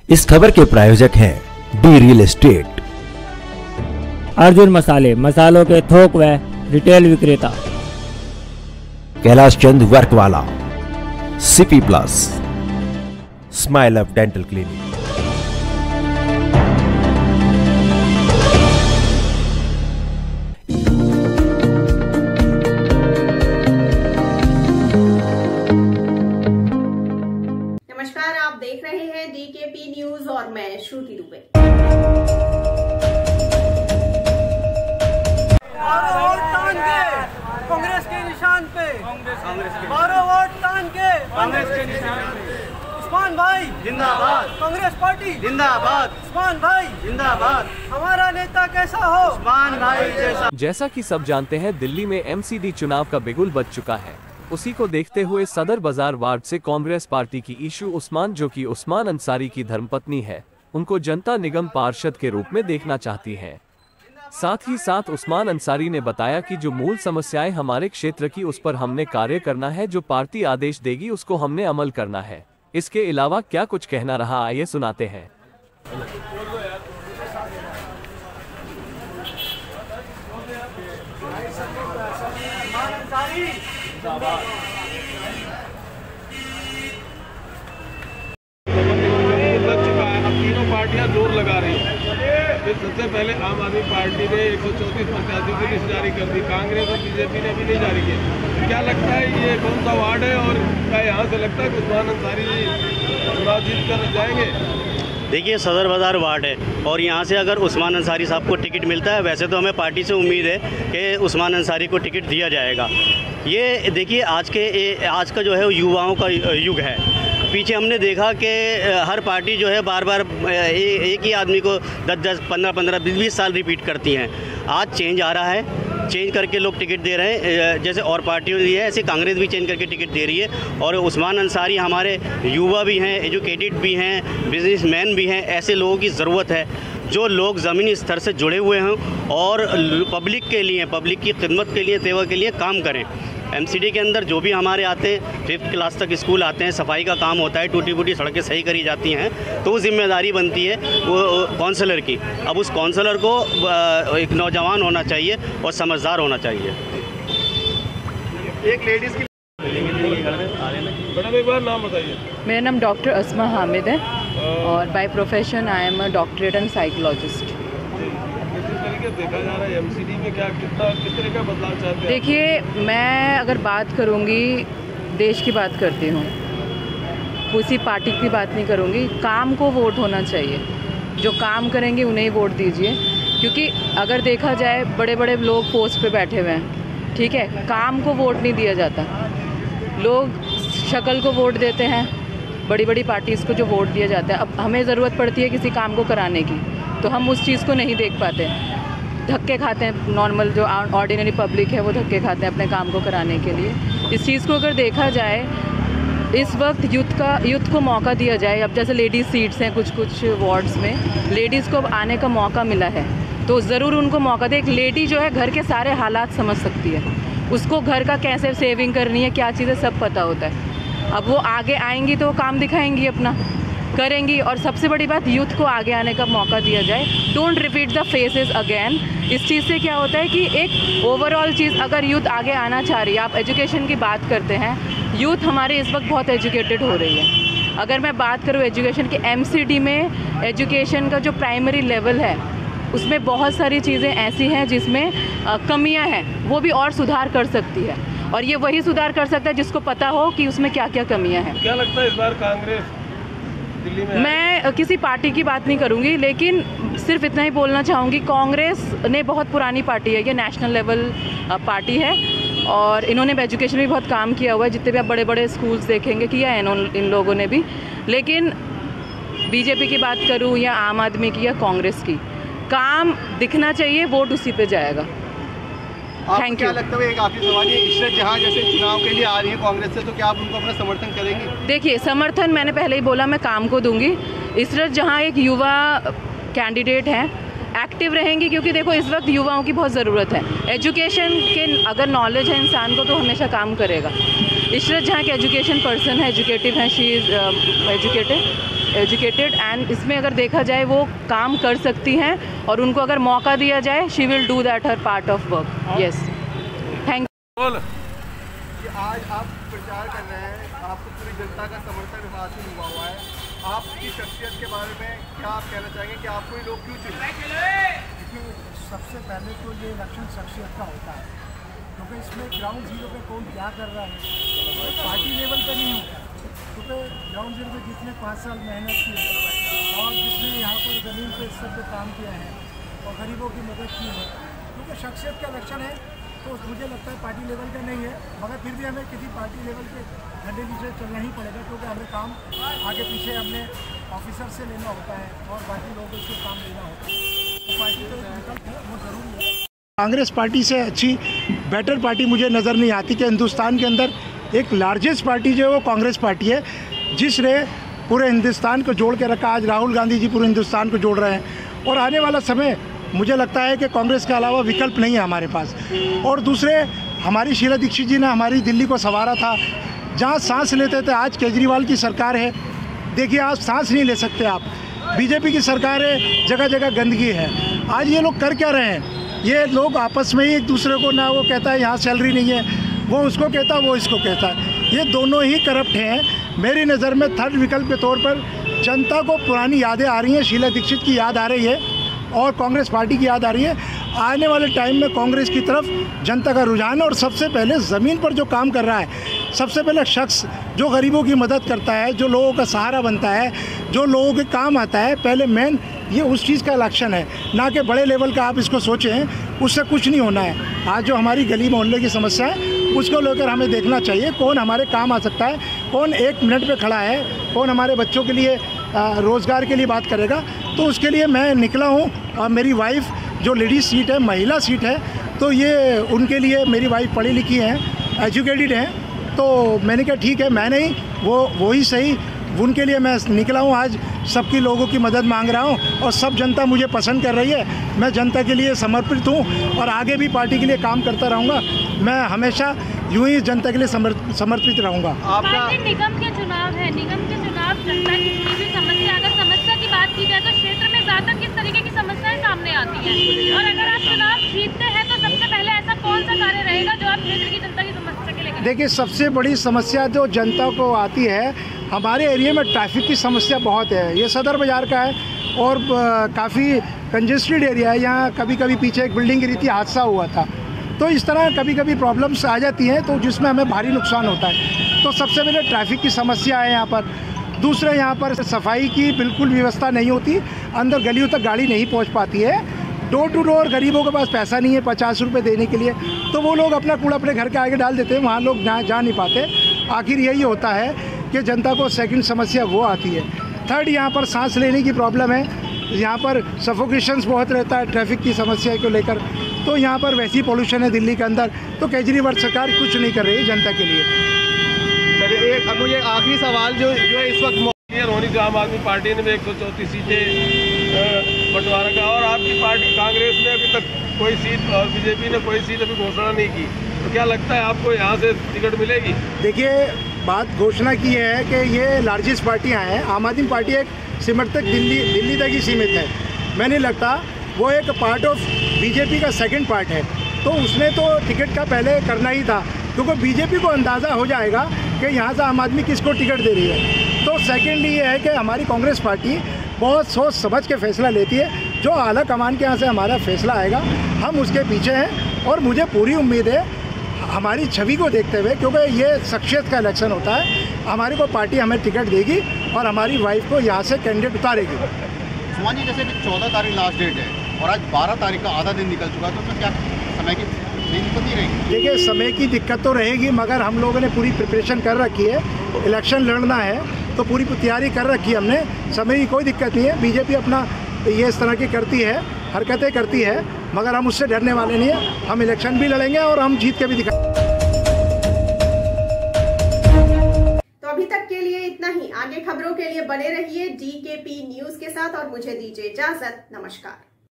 इस खबर के प्रायोजक हैं डी रियल एस्टेट, अर्जुन मसाले, मसालों के थोक व रिटेल विक्रेता, कैलाश चंद वर्क वाला, CP plus, smile up dental clinic. नमस्कार, आप देख रहे हैं डीकेपी न्यूज और मैं श्रुति दुबे। कांग्रेस के निशान पे, 12 वोट तान के कांग्रेस के निशान पे। उस्मान भाई जिंदाबाद, कांग्रेस पार्टी जिंदाबाद, उस्मान भाई जिंदाबाद। हमारा नेता कैसा हो, उस्मान भाई जैसा। जैसा कि सब जानते हैं, दिल्ली में एमसीडी चुनाव का बिगुल बज चुका है। उसी को देखते हुए सदर बाजार वार्ड से कांग्रेस पार्टी की ईशू उस्मान, जो कि उस्मान अंसारी की धर्मपत्नी है, उनको जनता निगम पार्षद के रूप में देखना चाहती हैं। साथ ही साथ उस्मान अंसारी ने बताया कि जो मूल समस्याएं हमारे क्षेत्र की, उस पर हमने कार्य करना है, जो पार्टी आदेश देगी उसको हमने अमल करना है। इसके अलावा क्या कुछ कहना रहा, आइए सुनाते हैं। पार्टियां जोर लगा रही हैं। सबसे पहले आम आदमी पार्टी ने 134 प्रत्याशियों की लिस्ट जारी कर दी, कांग्रेस और बीजेपी ने अभी नहीं जारी की। क्या लगता है ये कौन सा वार्ड है और क्या यहाँ से लगता है कि उस्मान अंसारी चुनाव जीत कर जाएंगे? देखिए, सदर बाजार वार्ड है और यहाँ से अगर उस्मान अंसारी साहब को टिकट मिलता है, वैसे तो हमें पार्टी से उम्मीद है कि उस्मान अंसारी को टिकट दिया जाएगा। ये देखिए, आज का जो है युवाओं का युग है। पीछे हमने देखा कि हर पार्टी जो है बार बार एक ही आदमी को 10-10, 15-15, 20-20 साल रिपीट करती हैं। आज चेंज आ रहा है, चेंज करके लोग टिकट दे रहे हैं। जैसे और पार्टियों दी है, ऐसे कांग्रेस भी चेंज करके टिकट दे रही है। और उस्मान अंसारी हमारे युवा भी हैं, एजुकेटेड भी हैं, बिजनेसमैन भी हैं। ऐसे लोगों की ज़रूरत है जो लोग ज़मीनी स्तर से जुड़े हुए हों और पब्लिक के लिए, पब्लिक की खिदमत के लिए, सेवा के लिए काम करें। एमसीडी के अंदर जो भी हमारे आते हैं, 5th क्लास तक स्कूल आते हैं, सफाई का काम होता है, टूटी फूटी सड़कें सही करी जाती हैं, तो वो जिम्मेदारी बनती है वो काउंसलर की। अब उस काउंसलर को एक नौजवान होना चाहिए और समझदार होना चाहिए। एक लेडीज़ की एक बार नाम बताइए। मेरा नाम डॉक्टर अस्मा हामिद है और by profession I am a doctorate and psychologist. देखा जा रहा है एमसीडी में किस तरह का बदलाव चाहते हैं? देखिए, मैं अगर बात करूंगी, देश की बात करती हूँ, किसी पार्टी की बात नहीं करूंगी। काम को वोट होना चाहिए, जो काम करेंगे उन्हें ही वोट दीजिए। क्योंकि अगर देखा जाए, बड़े बड़े लोग पोस्ट पे बैठे हुए हैं, ठीक है, काम को वोट नहीं दिया जाता। लोग शक्ल को वोट देते हैं, बड़ी बड़ी पार्टीज़ को जो वोट दिया जाता है। अब हमें ज़रूरत पड़ती है किसी काम को कराने की, तो हम उस चीज़ को नहीं देख पाते, धक्के खाते हैं। नॉर्मल जो ऑर्डिनरी पब्लिक है वो धक्के खाते हैं अपने काम को कराने के लिए। इस चीज़ को अगर देखा जाए, इस वक्त यूथ को मौका दिया जाए। अब जैसे लेडीज़ सीट्स हैं, कुछ वार्ड्स में लेडीज़ को अब आने का मौका मिला है, तो ज़रूर उनको मौका दे। एक लेडी जो है घर के सारे हालात समझ सकती है, उसको घर का कैसे सेविंग करनी है, क्या चीज़ें सब पता होता है। अब वो आगे आएंगी तो वो काम दिखाएंगी, अपना करेंगी। और सबसे बड़ी बात, यूथ को आगे आने का मौका दिया जाए। Don't repeat the faces again. इस चीज़ से क्या होता है कि एक ओवरऑल चीज़, अगर यूथ आगे आना चाह रही है, आप एजुकेशन की बात करते हैं, यूथ हमारे इस वक्त बहुत एजुकेटेड हो रही है। अगर मैं बात करूँ एजुकेशन की, एमसीडी में एजुकेशन का जो प्राइमरी लेवल है, उसमें बहुत सारी चीज़ें ऐसी हैं जिसमें कमियां हैं, वो भी और सुधार कर सकती है। और ये वही सुधार कर सकता है जिसको पता हो कि उसमें क्या क्या कमियां हैं। क्या लगता है इस बार कांग्रेस दिल्ली में? मैं किसी पार्टी की बात नहीं करूंगी, लेकिन सिर्फ इतना ही बोलना चाहूँगी, कांग्रेस ने बहुत पुरानी पार्टी है, ये नेशनल लेवल पार्टी है और इन्होंने एजुकेशन में बहुत काम किया हुआ है। जितने भी आप बड़े बड़े स्कूल्स देखेंगे किया है इन लोगों ने भी। लेकिन बीजेपी की बात करूँ या आम आदमी की या कांग्रेस की, काम दिखना चाहिए, वोट उसी पे जाएगा। आपको क्या लगता है, एक आखिरी सवाल, ये इशरत जहां जैसे चुनाव के लिए आ रही है कांग्रेस से, तो क्या आप उनको अपना समर्थन करेंगे? देखिए, समर्थन मैंने पहले ही बोला, मैं काम को दूंगी। इशरत जहां एक युवा कैंडिडेट हैं, एक्टिव रहेंगी, क्योंकि देखो इस वक्त युवाओं की बहुत ज़रूरत है। एजुकेशन के अगर नॉलेज है इंसान को, तो हमेशा काम करेगा। इशरत जहाँ के एजुकेशन पर्सन है, एजुकेटिव है, she is educated, educated and इसमें अगर देखा जाए वो काम कर सकती हैं और उनको अगर मौका दिया जाए she will do that her part of work. Yes, thank you. आज आप प्रचार कर रहे हैं, आपको पूरी जनता का समर्थन हासिल हुआ है, आपकी शख्सियत के बारे में क्या आप कहना चाहेंगे कि आपको ये लोग क्यों चुने? देखिए, सबसे पहले तो ये इलेक्शन शख्सियत का होता है, क्योंकि इसमें ग्राउंड जीरो पे कौन क्या कर रहा है पार्टी लेवल पे नहीं होता, क्योंकि ग्राउंड जीरो पे जिसने 5 साल मेहनत की है और जिसने यहाँ पर ज़मीन पे इस सब पे काम किया है और गरीबों की मदद की है, क्योंकि शख्सियत का इलेक्शन है तो मुझे लगता है पार्टी लेवल का नहीं है, मगर फिर भी हमें किसी पार्टी लेवल के घंटे से चलना ही पड़ेगा, क्योंकि हमें काम आगे पीछे हमने ऑफिसर से लेना होता है और बाकी लोगों से काम लेना होता है, तो पार्टी तो एक विकल्प है, वो ज़रूरी है। कांग्रेस पार्टी से अच्छी बेटर पार्टी मुझे नज़र नहीं आती कि हिंदुस्तान के अंदर एक लार्जेस्ट पार्टी जो है वो कांग्रेस पार्टी है, जिसने पूरे हिंदुस्तान को जोड़ के रखा। आज राहुल गांधी जी पूरे हिंदुस्तान को जोड़ रहे हैं और आने वाला समय मुझे लगता है कि कांग्रेस के अलावा विकल्प नहीं है हमारे पास। और दूसरे, हमारी शीला दीक्षित जी ने हमारी दिल्ली को संवारा था, जहाँ सांस लेते थे। आज केजरीवाल की सरकार है, देखिए आज सांस नहीं ले सकते आप। बीजेपी की सरकार है, जगह जगह गंदगी है। आज ये लोग कर क्या रहे हैं? ये लोग आपस में ही एक दूसरे को, ना वो कहता है यहाँ सैलरी नहीं है, वो उसको कहता है, वो इसको कहता है, ये दोनों ही करप्ट हैं। मेरी नज़र में थर्ड विकल्प के तौर पर जनता को पुरानी यादें आ रही हैं, शीला दीक्षित की याद आ रही है और कांग्रेस पार्टी की याद आ रही है। आने वाले टाइम में कांग्रेस की तरफ जनता का रुझान, और सबसे पहले ज़मीन पर जो काम कर रहा है, सबसे पहले शख्स जो गरीबों की मदद करता है, जो लोगों का सहारा बनता है, जो लोगों के काम आता है, पहले मेन ये उस चीज़ का इलेक्शन है, ना कि बड़े लेवल का आप इसको सोचें, उससे कुछ नहीं होना है। आज जो हमारी गली मोहल्ले की समस्या है उसको लेकर हमें देखना चाहिए कौन हमारे काम आ सकता है, कौन 1 मिनट पे खड़ा है, कौन हमारे बच्चों के लिए रोज़गार के लिए बात करेगा। तो उसके लिए मैं निकला हूँ और मेरी वाइफ जो लेडीज सीट है, महिला सीट है, तो ये उनके लिए, मेरी वाइफ पढ़ी लिखी हैं, एजुकेटेड हैं, तो मैंने कहा ठीक है, मैं नहीं वो ही सही, उनके लिए मैं निकला हूँ। आज सबकी लोगों की मदद मांग रहा हूँ और सब जनता मुझे पसंद कर रही है। मैं जनता के लिए समर्पित हूँ और आगे भी पार्टी के लिए काम करता रहूँगा। मैं हमेशा यूँ ही जनता के लिए समर्पित रहूँगा। आपका निगम के चुनाव है, निगम के चुनाव जनता की कोई भी समस्या, अगर समस्या की बात की जाए तो क्षेत्र में ज़्यादा किस तरीके की समस्याएं सामने आती हैं, और अगर आप चुनाव जीतते हैं तो सबसे पहले ऐसा कौन सा कार्य रहेगा जो आप क्षेत्र की जनता की समस्या के लेकर? देखिए, सबसे बड़ी समस्या जो जनता को आती है, हमारे एरिया में ट्रैफिक की समस्या बहुत है। ये सदर बाज़ार का है और काफ़ी कंजेस्टेड एरिया है। यहाँ कभी कभी पीछे एक बिल्डिंग गिरी थी, हादसा हुआ था, तो इस तरह कभी कभी प्रॉब्लम्स आ जाती हैं, तो जिसमें हमें भारी नुकसान होता है। तो सबसे पहले ट्रैफिक की समस्या है यहाँ पर। दूसरे, यहाँ पर सफाई की बिल्कुल व्यवस्था नहीं होती, अंदर गलियों तक गाड़ी नहीं पहुँच पाती है। डोर टू डोर गरीबों के पास पैसा नहीं है 50 रुपये देने के लिए, तो वो लोग अपना कूड़ा अपने घर के आगे डाल देते हैं, वहाँ लोग जा नहीं पाते। आखिर यही होता है कि जनता को सेकंड समस्या वो आती है। थर्ड, यहाँ पर सांस लेने की प्रॉब्लम है, यहाँ पर सफोकेशंस बहुत रहता है ट्रैफिक की समस्या को लेकर। तो यहाँ पर वैसी पॉल्यूशन है दिल्ली के अंदर, तो केजरीवाल सरकार कुछ नहीं कर रही है जनता के लिए। चलिए, एक अब मुझे आखिरी सवाल जो इस वक्त होनी, जो आम आदमी पार्टी ने भी 134 सीटें बंटवारा का, और आपकी पार्टी कांग्रेस ने अभी तक कोई सीट और बीजेपी ने कोई सीट अभी घोषणा नहीं की, तो क्या लगता है आपको यहाँ से टिकट मिलेगी? देखिए, बात घोषणा की है कि ये लार्जेस्ट पार्टियाँ हैं। आम आदमी पार्टी एक सिमट तक दिल्ली तक ही सीमित है। मैं नहीं लगता वो एक पार्ट ऑफ बीजेपी का सेकंड पार्ट है, तो उसने तो टिकट का पहले करना ही था, क्योंकि बीजेपी को अंदाज़ा हो जाएगा कि यहाँ से आम आदमी किसको टिकट दे रही है। तो सेकेंडली ये है कि हमारी कांग्रेस पार्टी बहुत सोच समझ के फैसला लेती है, जो आला कमान के यहाँ से हमारा फैसला आएगा हम उसके पीछे हैं। और मुझे पूरी उम्मीद है हमारी छवि को देखते हुए, क्योंकि ये शख्सियत का इलेक्शन होता है, हमारी को पार्टी हमें टिकट देगी और हमारी वाइफ को यहाँ से कैंडिडेट उतारेगी। सुमान जी, जैसे 14 तारीख लास्ट डेट है और आज 12 तारीख का आधा दिन निकल चुका है, तो उसमें क्या समय की दिक्कत नहीं रहेगी? देखिए, समय की दिक्कत तो रहेगी, मगर हम लोगों ने पूरी प्रिपरेशन कर रखी है। इलेक्शन लड़ना है तो पूरी तैयारी कर रखी है हमने, समय की कोई दिक्कत नहीं है। बीजेपी अपना ये इस तरह की करती है, हरकतें करती है, मगर हम उससे डरने वाले नहीं हैं। हम इलेक्शन भी लड़ेंगे और हम जीत के भी दिखाएंगे। तो अभी तक के लिए इतना ही। आगे खबरों के लिए बने रहिए DKP न्यूज के साथ और मुझे दीजिए इजाजत। नमस्कार।